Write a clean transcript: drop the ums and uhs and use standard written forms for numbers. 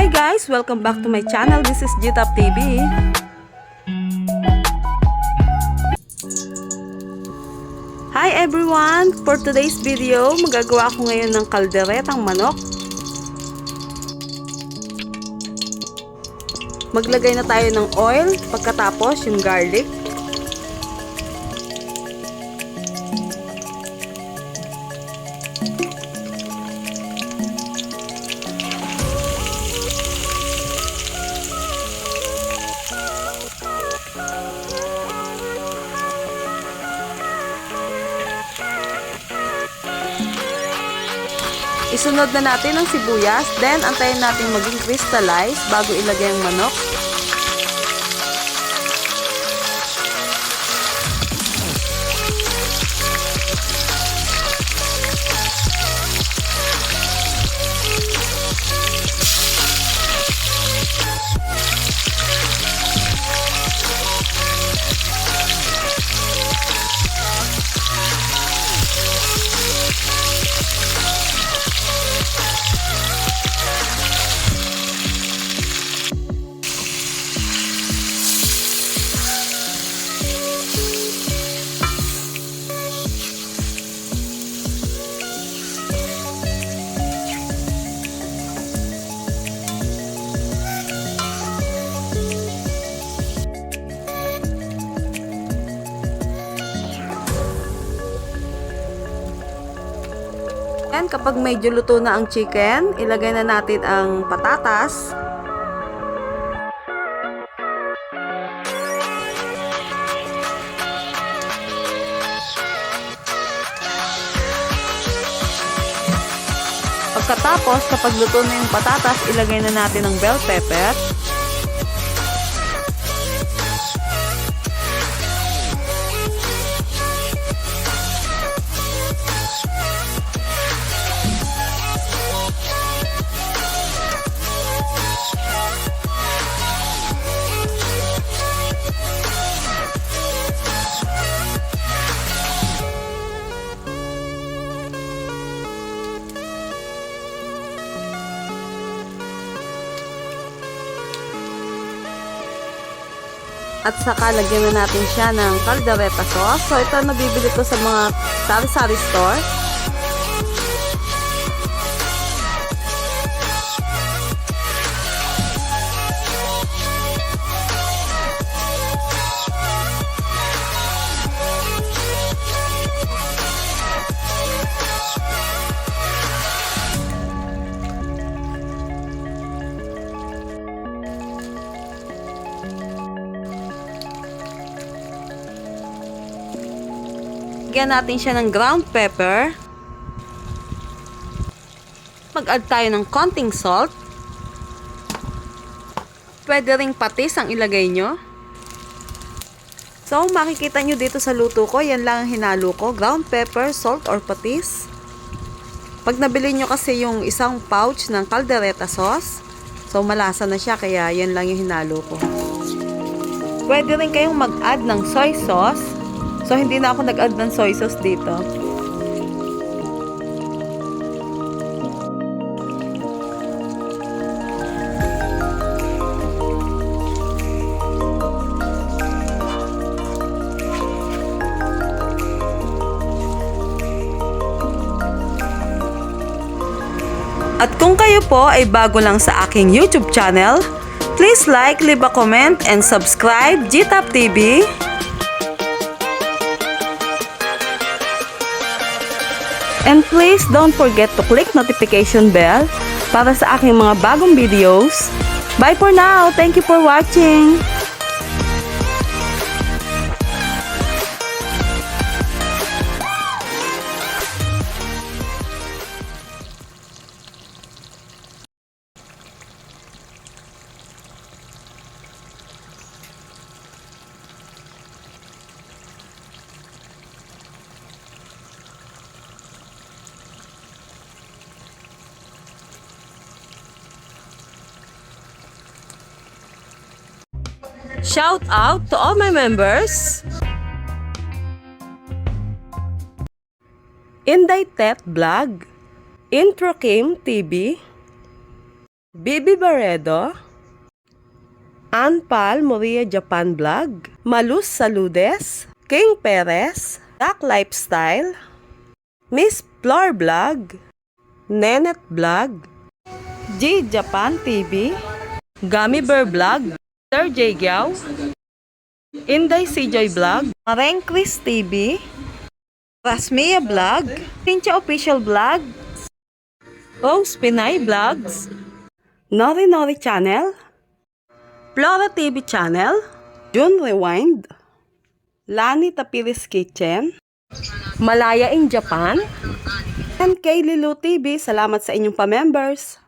Hi guys! Welcome back to my channel. This is GTop TV. Hi everyone! For today's video, magagawa ko ngayon ng kalderetang manok. Maglagay na tayo ng oil, pagkatapos yung garlic. Isunod na natin ang sibuyas, then antayin natin maging crystallize bago ilagay ang manok. And kapag medyo luto na ang chicken, ilagay na natin ang patatas. Pagkatapos, kapag luto na yung patatas, ilagay na natin ang bell pepper. At saka lagyan na natin siya ng caldereta sauce. So ito nabibili ko sa mga sari-sari store. Lagyan natin siya ng ground pepper. Mag-add tayo ng konting salt. Pwede ring patis ang ilagay nyo. So, makikita nyo dito sa luto ko, yan lang ang hinalo ko. Ground pepper, salt, or patis. Pag nabili nyo kasi yung isang pouch ng caldereta sauce, so malasa na siya, kaya yan lang yung hinalo ko. Pwede rin kayong mag-add ng soy sauce. So, hindi na ako nag-add ng soy sauce dito. At kung kayo po ay bago lang sa aking YouTube channel, please like, leave a comment, and subscribe GTop TV. And please don't forget to click notification bell para sa aking mga bagong videos. Bye for now. Thank you for watching. Shout out to all my members. Inday Tet Vlog, Intro Kim TV, Bibi Barredo, Anpal Moria Japan Vlog, Malus Saludes, King Perez, Duck Lifestyle, Miss Flor Vlog, Nenet Vlog, G Japan TV, Gummy Bear Vlog, Sir J Giao, Inday CJ Vlog, Mareng Chris TV, Rasmia Vlog, Pincha Official Vlog, Rose Pinay Vlogs, Nori Nori Channel, Flora TV Channel, June Rewind, Lani Tapiris Kitchen, Malaya in Japan, and kay Lilu TV. Salamat sa inyong pa-members.